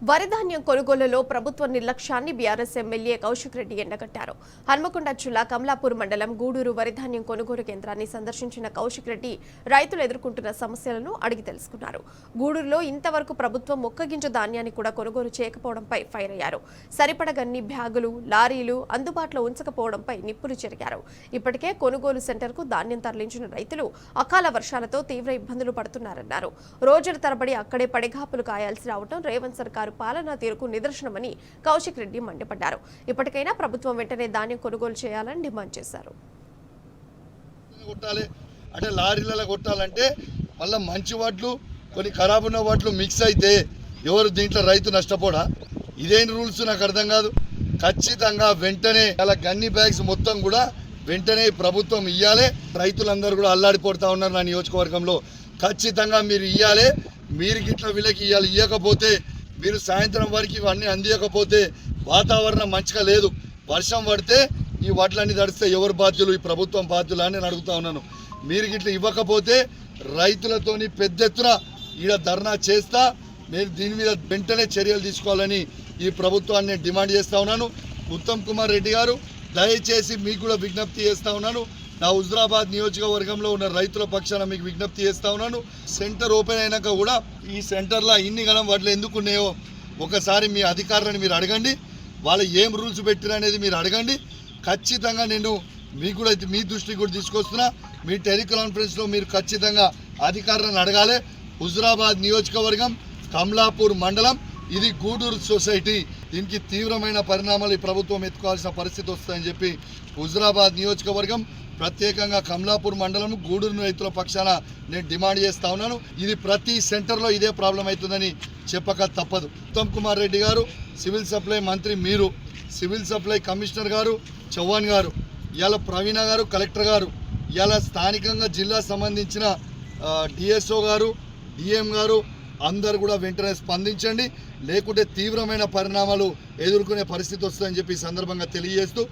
వరిధాన్యం కొనుగోలులో ప్రభుత్వ నిర్లక్ష్యాన్ని బీఆర్ఎస్ ఎమ్మెల్యే కౌశిక్ రెడ్డి ఎండగట్టారు. హన్మకొండ జిల్లా కమలాపూర్ మండలం గూడూరు వరిధాన్యం కొనుగోలు కేంద్రాన్ని సందర్శించిన కౌశిక్ రెడ్డి రైతులు ఎదుర్కొంటున్న సమస్యలను అడిగి తెలుసుకున్నారు. గూడూరులో ఇంతవరకు ప్రభుత్వం మొక్కగింజ ధాన్యాన్ని కూడా కొనుగోలు చేయకపోవడంపై ఫైర్ అయ్యారు. సరిపడగన్ని బ్యాగులు, లారీలు అందుబాటులో ఉంచకపోవడంపై నిప్పులు చెరిగారు. ఇప్పటికే కొనుగోలు సెంటర్కు ధాన్యం తరలించిన రైతులు అకాల వర్షాలతో తీవ్ర ఇబ్బందులు పడుతున్నారన్నారు. రోజుల తరబడి అక్కడే పడిగాపులు కాయాల్సి రావడం రేవంత్ సర్కారు పాలనా తీరుకు నిదర్శనమని కౌశిక్ రెడ్డి మండిపడ్డారు. ఇప్పటికైనా ప్రభుత్వం వెంటనే ధాన్యం కొనుగోలు చేయాలని డిమాండ్ చేశారు. అంటే లారీలలో కొట్టాలంటే మళ్ళీ మంచి వాట్లు కొన్ని ఖరాబ్ ఉన్న వాట్లు మిక్స్ అయితే ఎవరు దీంట్లో రైతు నష్టపోడా? ఇదేం రూల్స్ నాకు అర్థం కాదు. ఖచ్చితంగా వెంటనే అలా గన్ని బ్యాగ్స్ మొత్తం కూడా వెంటనే ప్రభుత్వం ఇవ్వాలి. రైతులందరూ కూడా అల్లాడిపోతా ఉన్నారు నా నియోజకవర్గంలో. ఖచ్చితంగా మీరు ఇవ్వాలి. మీరు గిట్ల వీళ్ళకి ఇవ్వాలి. ఇవ్వకపోతే మీరు సాయంత్రం వరకు ఇవన్నీ అందియకపోతే వాతావరణం మంచిగా లేదు. వర్షం పడితే ఈ వడ్లన్నీ తడిస్తే ఎవరు బాధ్యులు? ఈ ప్రభుత్వం బాధ్యులు అని నేను అడుగుతా ఉన్నాను. మీరు గిట్ల ఇవ్వకపోతే రైతులతోని పెద్ద ఎత్తున ఈడ ధర్నా చేస్తా. మీరు దీని మీద వెంటనే చర్యలు తీసుకోవాలని ఈ ప్రభుత్వాన్ని డిమాండ్ చేస్తా ఉన్నాను. ఉత్తమ్ కుమార్ రెడ్డి గారు, దయచేసి మీకు కూడా విజ్ఞప్తి చేస్తా ఉన్నాను. నా హుజురాబాద్ నియోజకవర్గంలో ఉన్న రైతుల పక్షాన మీకు విజ్ఞప్తి చేస్తా ఉన్నాను. సెంటర్ ఓపెన్ అయినాక కూడా ఈ సెంటర్లో ఇన్ని గణం వడ్లు ఎందుకు ఉన్నాయో ఒకసారి మీ అధికారులను మీరు అడగండి. వాళ్ళు ఏం రూల్స్ పెట్టారు అనేది మీరు అడగండి. ఖచ్చితంగా నేను మీకు కూడా మీ దృష్టికి కూడా తీసుకొస్తున్నా. మీ టెలికాన్ఫరెన్స్లో మీరు ఖచ్చితంగా అధికారులను అడగాలి. హుజురాబాద్ నియోజకవర్గం కమలాపూర్ మండలం, ఇది గూడూరు సొసైటీ. దీనికి తీవ్రమైన పరిణామాలు ఈ ప్రభుత్వం ఎత్తుకోవాల్సిన పరిస్థితి వస్తుందని చెప్పి హుజురాబాద్ నియోజకవర్గం, ప్రత్యేకంగా కమలాపూర్ మండలం గూడూరు రైతుల పక్షాన నేను డిమాండ్ చేస్తా ఉన్నాను. ఇది ప్రతి సెంటర్లో ఇదే ప్రాబ్లం అవుతుందని చెప్పక తప్పదు. ఉత్తమ్ కుమార్ రెడ్డి గారు, సివిల్ సప్లై మంత్రి మీరు, సివిల్ సప్లై కమిషనర్ గారు చౌహాన్ గారు, ఇవాళ ప్రవీణ గారు కలెక్టర్ గారు, ఇవాళ స్థానికంగా జిల్లా సంబంధించిన డిఎస్ఓ గారు, డిఎం గారు అందరూ కూడా వెంటనే స్పందించండి. లేకుంటే తీవ్రమైన పరిణామాలు ఎదుర్కొనే పరిస్థితి వస్తుందని చెప్పి ఈ సందర్భంగా తెలియజేస్తూ